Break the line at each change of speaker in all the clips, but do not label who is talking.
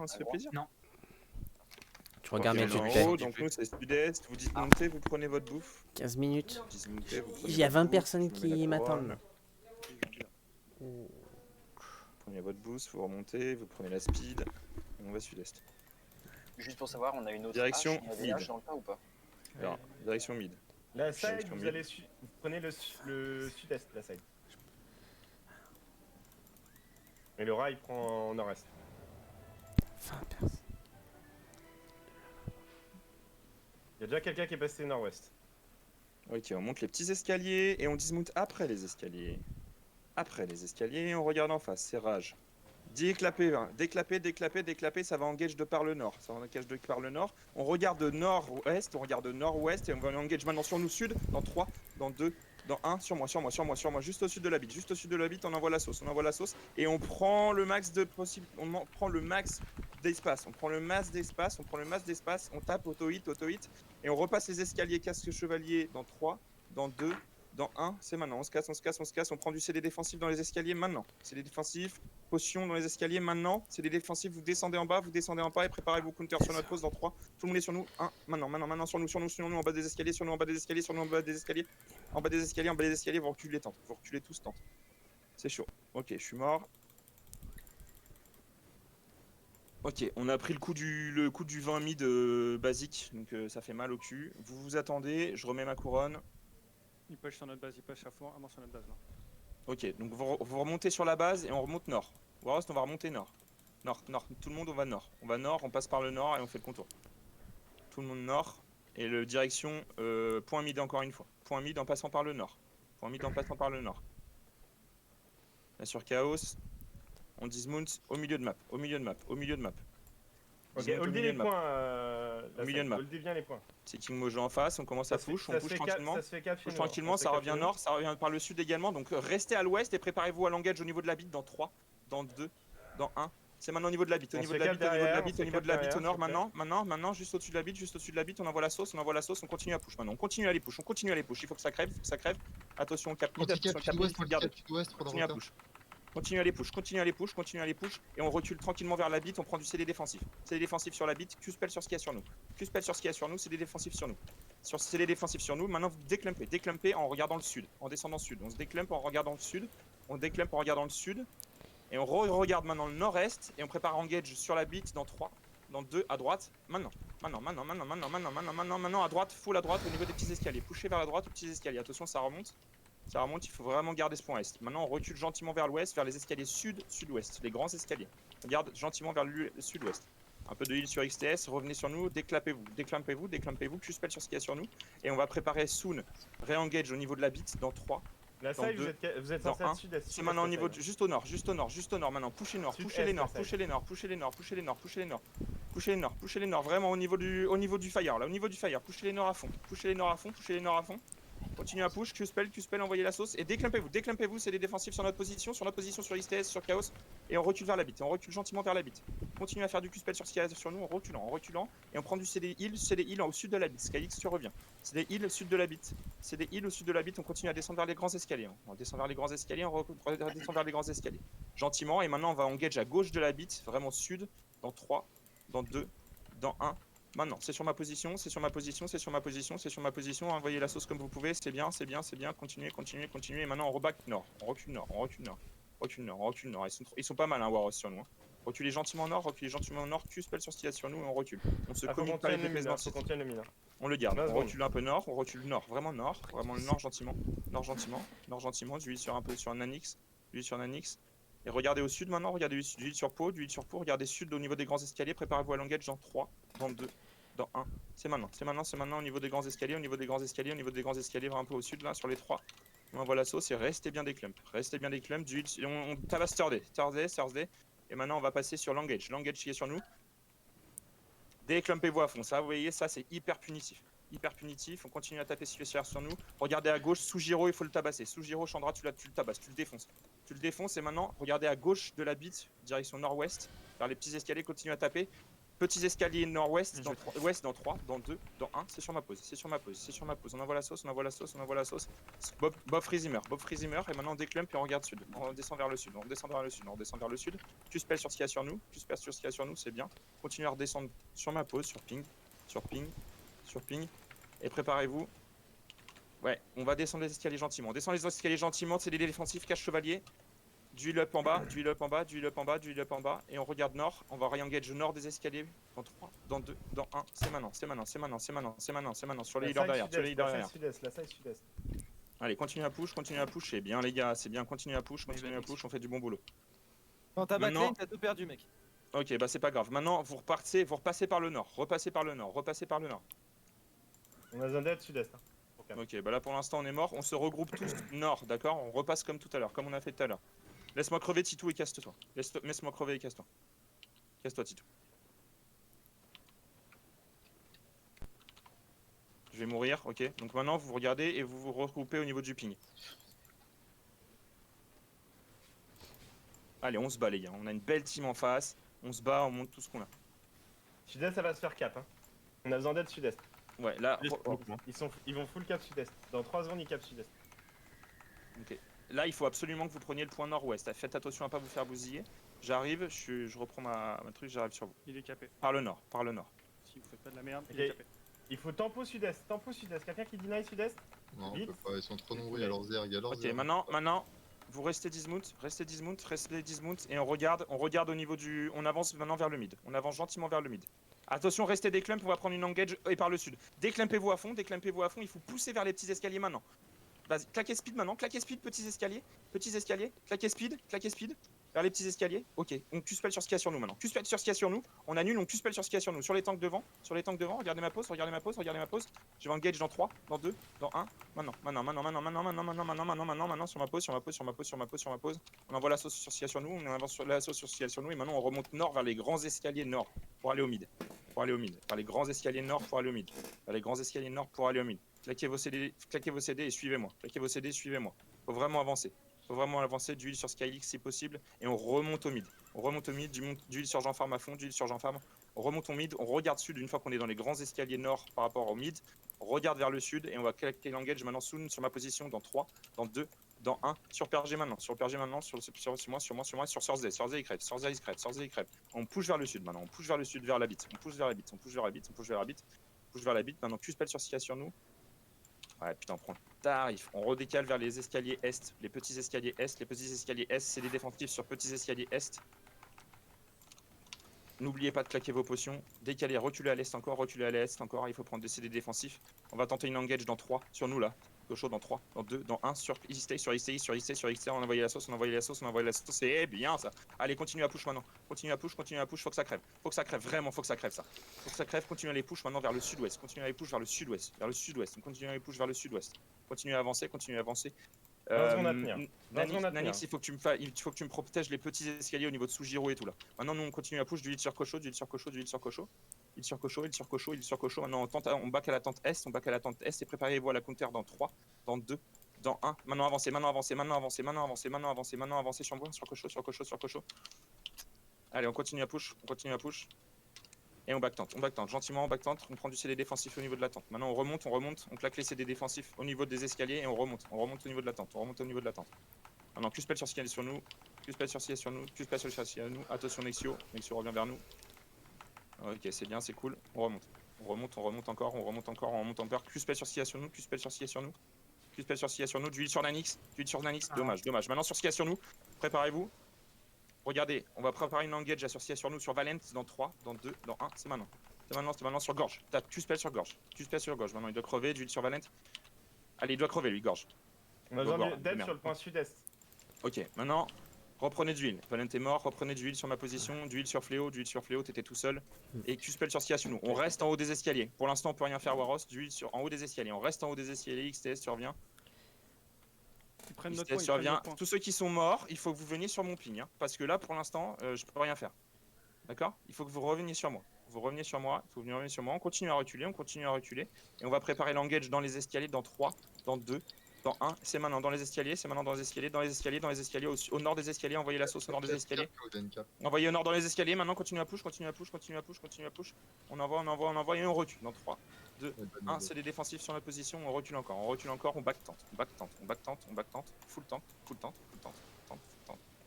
on se fait plaisir.
Non.
Tu regardes
Ok,
mes
on est
tutos.
en haut, donc nous c'est sud-est, vous dismontez, vous prenez votre bouffe.
15 minutes.
Dismontez, vous prenez
Il y a
votre
20
bouffe,
personnes
je me mets la
qui
couronne.
m'attendent.
Prenez votre boost, vous remontez, vous prenez la speed, et on va sud-est.
Juste pour savoir, on a une autre
Direction
hache, il y a des
mid.
haches dans le tas ou pas?
Alors, direction mid.
La side,
Direction
vous
mid.
allez vous prenez le sud-est, la side. Et le rat, il prend en nord-est.
20 personnes.
Il y a déjà quelqu'un qui est passé nord-ouest.
Ok, on monte les petits escaliers et on dismount après les escaliers. Après les escaliers, on regarde en face, c'est rage. Déclaper, hein. Déclaper, ça va engage de par le nord. Ça va engage de par le nord. On regarde nord-ouest, on regarde nord-ouest et on va engage maintenant sur nous sud, dans 3, dans 2, dans 1, sur moi, juste au sud de la bite. Juste au sud de la bite, on envoie la sauce, et on prend le max de possible, prend le max d'espace, on tape auto-hit, et on repasse les escaliers casque chevalier dans 3, dans 2, dans 1, c'est maintenant, on se casse, on prend du CD défensif dans les escaliers maintenant. CD défensif, potion dans les escaliers maintenant, CD défensif, vous descendez en bas et préparez-vous counter sur notre pause dans 3. Tout le monde est sur nous, 1, maintenant, sur nous, en bas des escaliers, en bas des escaliers, vous reculez tente, vous reculez tous tente. C'est chaud. Ok, je suis mort. Ok, on a pris le coup du 20 mid basique, donc ça fait mal au cul. Vous vous attendez, je remets ma couronne.
Il push sur notre base, il push à fond, à mort sur notre base là.
Ok, donc vous remontez sur la base et on remonte nord. Warost, on va remonter nord. Nord, tout le monde on va nord. On va nord, on passe par le nord et on fait le contour. Tout le monde nord. Et le direction point mid encore une fois. Point mid en passant par le nord. Là sur Chaos, on dismount au milieu de map.
Ok,
Dismount au
holdez
milieu
les
de map.
points.
Au milieu de map.
Holdez bien les points.
C'est King Mojo en face, on commence à push, on push tranquillement.
Ça se fait cap chez
Push
nous,
tranquillement,
on se fait
ça
cap
revient
chez nous.
nord, ça revient par le sud également. Donc restez à l'ouest et préparez-vous à l'engage au niveau de la bite dans 3, dans 2, dans 1. C'est maintenant au niveau de la bite, au niveau de la bite au nord, maintenant, juste au-dessus de la bite, on envoie la sauce, on continue à push maintenant. On continue à les push, il faut que ça crève, Attention, cap mid, gardez. Continue à push. Continue à les push, et on recule tranquillement vers la bite, on prend du CD défensif. CD défensif sur la bite, Q-spell sur ce qu'il y a sur nous. CD défensif sur nous. Sur CD défensif sur nous, maintenant vous déclumpez en regardant le sud, en descendant sud. On se déclumpe en regardant le sud, et on regarde maintenant le nord-est, et on prépare engage sur la bite dans 3, dans 2, à droite, maintenant, à droite, full à droite au niveau des petits escaliers. Poussez vers la droite aux petits escaliers, attention ça remonte, il faut vraiment garder ce point est. Maintenant on recule gentiment vers l'ouest, vers les escaliers sud-sud-ouest, les grands escaliers. On garde gentiment vers le sud-ouest. Un peu de heal sur XTS, revenez sur nous, déclampez-vous, Q-spell sur ce qu'il y a sur nous, et on va préparer soon, re-engage au niveau de la bite dans 3,
La
dans
side,
2,
vous êtes
dans
censé
1.
être sud-est.
C'est maintenant au niveau, juste au nord, maintenant, poussez nord, poussez les nord, vraiment au niveau du fire, là, poussez les nord à fond, Continuez à push, Q-spell, envoyez la sauce, et déclampez-vous, c'est des défensifs sur notre position, sur XTS, sur Chaos, et on recule vers la bite, on recule gentiment vers la bite. Continuez à faire du Q-spell sur ce qu'il y a sur nous, en reculant, et on prend du CD heal au sud de la bite, Skyx, tu reviens. CD heal au sud de la bite, on continue à descendre vers les grands escaliers, on redescend vers les grands escaliers, gentiment, et maintenant on va engage à gauche de la bite, vraiment sud, dans 3, dans 2, dans 1. Maintenant, c'est sur ma position, envoyez la sauce comme vous pouvez, c'est bien, continuez, et maintenant on reback nord, on recule nord, ils sont pas mal, hein, Waros sur nous, hein. Reculez gentiment nord, Q-spell sur ce qu'il y a sur nous, et on recule. On se commit pas les DPS dans ce site. On le garde, on recule un peu nord, vraiment le nord, gentiment, du heal sur un Nanix, et regardez au sud maintenant, du heal sur peau, regardez sud au niveau des grands escaliers, préparez-vous à l'engage dans 3, dans 2, dans 1. C'est maintenant au niveau des grands escaliers, un peu au sud là, sur les 3. On envoie la sauce et restez bien des clumps, du heal, on tabasse Thursday, et maintenant on va passer sur l'engage qui est sur nous. Déclumpez-vous à fond, ça vous voyez, ça c'est hyper punitif, on continue à taper sur nous. Regardez à gauche, Sujiro, il faut le tabasser, Chandra, tu le tabasses, tu le défonces, et maintenant regardez à gauche de la bite, direction nord-ouest, vers les petits escaliers, continue à taper. Petits escaliers nord-ouest, dans 3, ouest dans 3, dans 2, dans 1, c'est sur ma pause, c'est sur ma pause, c'est sur ma pause. On envoie la sauce, on envoie la sauce, on envoie la sauce. Bob Freezimer, et maintenant on déclump et on regarde sud. On descend vers le sud, on descend vers le sud, on descend vers le sud. Tu spell sur ce qu'il y a sur nous, tu spell sur ce qu'il y a sur nous, c'est bien. Continuez à redescendre sur ma pause, sur ping, sur ping, sur ping. Et préparez-vous. Ouais, on va descendre les escaliers gentiment. On descend les escaliers gentiment, c'est des défensifs, cache chevalier. Duel up en bas, duel up en bas, duel up en bas, duel up en bas. Et on regarde nord, on va re-engage nord des escaliers. Dans 3, dans 2, dans 1. C'est maintenant, c'est maintenant, c'est maintenant, c'est maintenant, c'est maintenant, c'est maintenant. Sur les leaders derrière, sur les leaders derrière.
La side sud-est.
Allez, continue à push, c'est bien les gars, c'est bien, continue à push, on fait du bon boulot.
Quand t'as
Maintenant-
backlane, t'as tout perdu, mec.
Ok, bah c'est pas grave. Maintenant, vous repassez par le nord, repassez par le nord, repassez par le nord.
On a Zundead sud-est. Hein.
Ok, bah là pour l'instant on est mort, on se regroupe tous nord, d'accord? On repasse comme tout à l'heure, comme on a fait tout à l'heure. Laisse-moi crever Titou et casse-toi. Laisse-moi crever et casse-toi. Casse-toi Titou. Je vais mourir, ok. Donc maintenant vous regardez et vous vous regroupez au niveau du ping. Allez, on se bat les gars, on a une belle team en face. On se bat, on monte tout ce qu'on a.
Sud-est, ça va se faire cap. Hein. On a Zundead sud-est.
Ouais, là,
Ils vont full cap sud-est. Dans 3 secondes, ils cap sud-est.
ok. Là, il faut absolument que vous preniez le point nord-ouest. Faites attention à pas vous faire bousiller. J'arrive, je reprends ma truc, j'arrive sur vous.
Il est capé.
Par le nord, par le nord.
Si vous faites pas de la merde,
Ok.
il est capé.
Il faut tempo sud-est. Tempo sud-est. Quelqu'un qui deny sud-est?
Non, on
Vite.
peut pas, ils sont trop nombreux, il y a leurs airs, il y a leurs
Ok,
airs.
maintenant, vous restez dismount, et on regarde au niveau du... On avance maintenant vers le mid. On avance gentiment vers le mid. Attention, restez des clumps, on va prendre une engage et par le sud. Déclumpez-vous à fond, il faut pousser vers les petits escaliers maintenant. Vas-y, claquez speed maintenant, claquez speed, petits escaliers, claquez speed, vers les petits escaliers. Ok, on Q-spell sur ce qu'il y a sur nous maintenant. Q-spell sur ce qu'il y a sur nous, on annule, on Q-spell sur ce qu'il y a sur nous. Sur les tanks devant, regardez ma pause. Je vais engage dans 3, dans 2, dans 1. Maintenant, sur ma pause. On envoie la sauce sur ce qu'il y a sur nous, on avance sur la sauce sur ce qu'il y a sur nous, et maintenant on remonte nord vers les grands escaliers nord pour aller au mid. Vers les grands escaliers nord pour aller au mid. Claquez vos CD et suivez-moi. Faut vraiment avancer. D'huile sur Skylix si possible, et on remonte au mid. D'huile sur Jean-Farm à fond, On remonte au mid, on regarde sud une fois qu'on est dans les grands escaliers nord par rapport au mid. On regarde vers le sud et on va claquer l'engage maintenant soon sur ma position dans 3, dans 2, dans 1. Sur PRG maintenant, sur moi, sur Sorzé il crève. On push vers le sud maintenant, vers la bite. Maintenant Q-spell sur ce qu'il y a sur nous. Ouais, putain, on prend le tarif. On redécale vers les escaliers est. Les petits escaliers est, c'est des défensifs sur petits escaliers est. N'oubliez pas de claquer vos potions. Décalez, reculez à l'est encore, Il faut prendre des CD défensifs. On va tenter une engage dans 3 sur nous là. Cocho dans 3, dans 2, dans 1, sur ICT, sur ICT. On a envoyé la sauce, c'est bien ça. Allez, continue à push maintenant. Continue à push, faut que ça crève. Vraiment, faut que ça crève ça. Continue à les push maintenant vers le sud-ouest. On continue à les push vers le sud-ouest. Continue à avancer.
20 secondes à tenir.
Nanix, il faut que tu me protèges les petits escaliers au niveau de Sujiro et tout là. Maintenant, nous on continue à push du hit sur Cocho. Maintenant, on back à la tente est, et préparez-vous à la counter dans 3, dans 2, dans 1. Maintenant, avancez sur moi, sur Cocho. Allez, on continue à push. Et on backtente, gentiment on backtente, on prend du CD défensif au niveau de la tente. Maintenant on remonte, on claque les CD défensifs au niveau des escaliers et on remonte au niveau de la tente, Maintenant Q-spell sur ce qu'il y a sur nous, attention Nexio revient vers nous. Ok, c'est bien, c'est cool, on remonte encore, Q-spell sur ce qu'il y a sur nous, d'huile sur Nanix, dommage. Maintenant sur ce qu'il y a sur nous, préparez-vous. Regardez, on va préparer une engage sur ce qu'il y a sur nous, sur Valent, dans 3, dans 2, dans 1, c'est maintenant sur Gorge. T'as Q-spell sur Gorge. Maintenant il doit crever, d'huile sur Valent. Allez, il doit crever lui, Gorge.
On a besoin d'aide sur le point sud-est.
Ok, maintenant, reprenez d'huile. Valent est mort, reprenez d'huile sur ma position, d'huile sur Fléau, t'étais tout seul. Et Q-spell sur ce qu'il y a sur nous. On reste en haut des escaliers. Pour l'instant, on peut rien faire, Waros. D'huile en haut des escaliers. On reste en haut des escaliers, XTS, tu reviens.
Ils prennent notre point,
Tous ceux qui sont morts, il faut que vous veniez sur mon ping, hein, parce que là pour l'instant je peux rien faire. D'accord? Il faut que vous reveniez sur moi. On continue à reculer, et on va préparer l'engage dans les escaliers dans 3, dans 2, Dans 1, c'est maintenant dans les escaliers, c'est maintenant dans les escaliers, dans les escaliers, dans les escaliers, au nord des escaliers, envoyez la sauce au nord des escaliers. Envoyez au nord dans les escaliers, maintenant continue à push, continue à push, continue à push, continue à push. On envoie, on envoie, on envoie et on recule dans 3, 2, 1, c'est des défensifs sur notre position, on recule encore, on back tente, on back tente, on back tente, on back tente, full tank, full tank, full tank,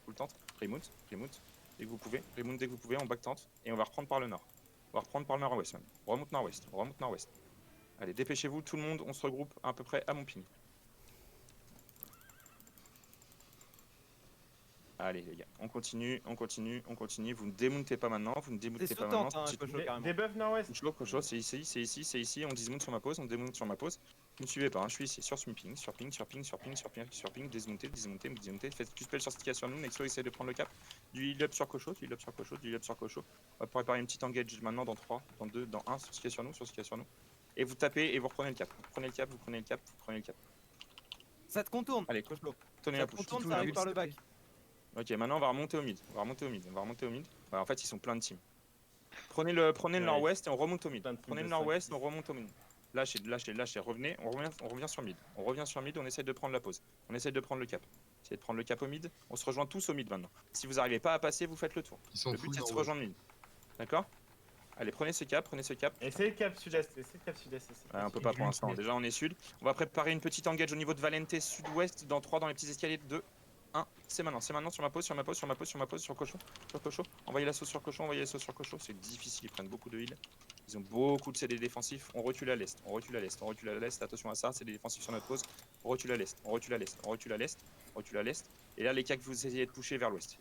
full tank, remount, dès que vous pouvez, dès que vous pouvez, on back tente et on va reprendre par le nord. On va reprendre par le nord-ouest même. On remonte nord-ouest. Allez, dépêchez-vous, tout le monde, on se regroupe à peu près à mon ping. Allez les gars, on continue, vous ne démontez pas maintenant,
Debuff nord-ouest.
Cocho, c'est ici, on dismount sur ma pause, on démonte sur ma pause. Ne me suivez pas, je suis ici sur ping, démonter, faites du spell sur ce qu'il y a sur nous, Nexo essaie de prendre le cap. Du heal up sur Cocho. On va préparer une petite engage maintenant dans 3, dans 2, dans 1, sur ce qu'il y a sur nous, Et vous tapez et vous reprenez le cap. Vous prenez le cap.
Ça te contourne.
Allez, Cocho, tenez la push.
Ça arrive par le bac.
Ok, maintenant on va remonter au mid. Ouais, en fait, ils sont plein de teams. Prenez le nord-ouest et on remonte au mid. Lâchez, revenez, on revient sur mid. On essaie de prendre la pause. On essaie de prendre le cap. Essayez de prendre le cap au mid. On se rejoint tous au mid maintenant. Si vous n'arrivez pas à passer, vous faites le tour. Le but c'est de se rejoindre mid. D'accord? Allez, prenez ce cap.
Essayez le cap sud-est.
Ouais, on peut pas pour l'instant. Déjà, on est sud. On va préparer une petite engage au niveau de Valente sud-ouest dans 3 dans les petits escaliers de 2. 1, c'est maintenant sur ma pause, sur Cocho. Envoyez la sauce sur Cocho, c'est difficile, ils prennent beaucoup de heal. Ils ont beaucoup de CD défensifs, on recule à l'est, attention à ça, c'est des défensifs sur notre pause. On recule à l'est. Et là les cacs, vous essayez de pusher vers l'ouest.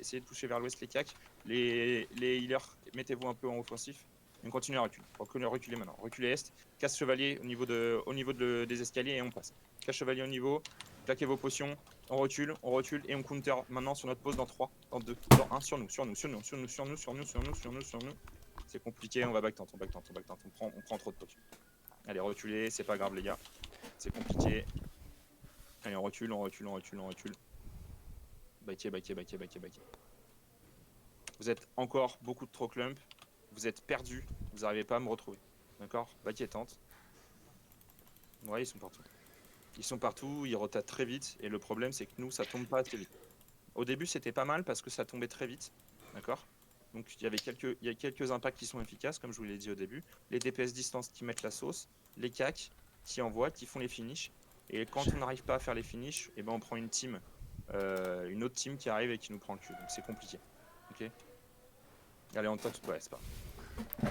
Les cacs, les healers, mettez-vous un peu en offensif. On continue à reculer maintenant. Reculez est, casse chevalier au niveau des escaliers et on passe. Casse chevalier au niveau, plaquez vos potions, on recule et on counter maintenant sur notre pause dans 3, dans 2, dans 1, sur nous. C'est compliqué, on va back tente, on prend trop de potions. Allez, reculez, c'est pas grave les gars, c'est compliqué. Allez, on recule. Backé. Vous êtes encore beaucoup de trop clump, vous êtes perdus, vous n'arrivez pas à me retrouver. D'accord? Backé tente. Ouais, ils sont partout, ils rotatent très vite et le problème c'est que nous ça tombe pas assez vite. Au début c'était pas mal parce que ça tombait très vite, d'accord? Donc il y a quelques impacts qui sont efficaces comme je vous l'ai dit au début. Les DPS distance qui mettent la sauce, les CAC qui envoient, qui font les finishes. Et quand on n'arrive pas à faire les finishes, et ben on prend une autre team qui arrive et qui nous prend le cul. Donc c'est compliqué. Ok? Allez on tente, ouais c'est pas grave.